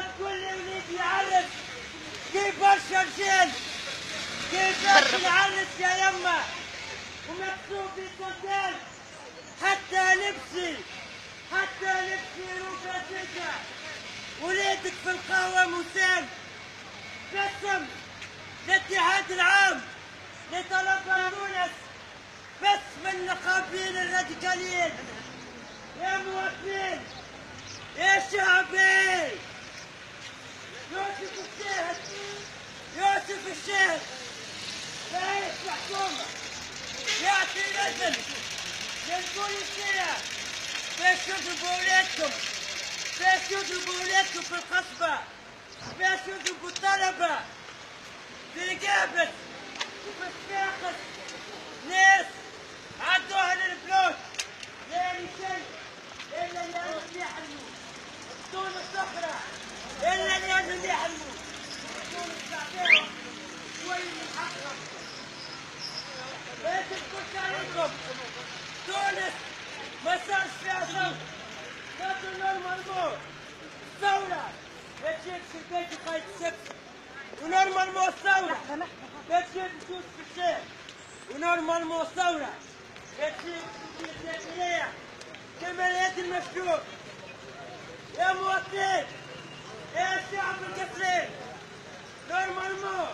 تقول لي وليدي يعرس كيف برشا رجال كيفاش نعرس يا يما ومكتوب في السلطان حتى لبسي روكاتيكا ولادك في القهوة مسام قسم الاتحاد العام لطلبة تونس بس من النقابين الراديكاليين يا مواطنين يا شعبي يوسف الشاهد رئيس الحكومة يعطي الإذن للبوليسية باش يضربوا ولادكم في القصبة باش يضربوا الطلبة في القابس وفي الساقس ناس عدوها للبلوك لا شيء إلا لازم يحلموا تونس أخرى إلا لازم يحلموا تونس تعطيهم شوي من حقهم لا تسكت عليكم تونس ما صارش فيها صوت خاطر نورمالمون الثورة ما تجيبش البيت يقايد السبت ونورمالمون الثورة ما تجيبش يوسف الشيخ ونورمالمون الثورة ما تجيبش الجزائرية كما اليد المفتوح يا مواطنين يا شعب القصرين نورمالمون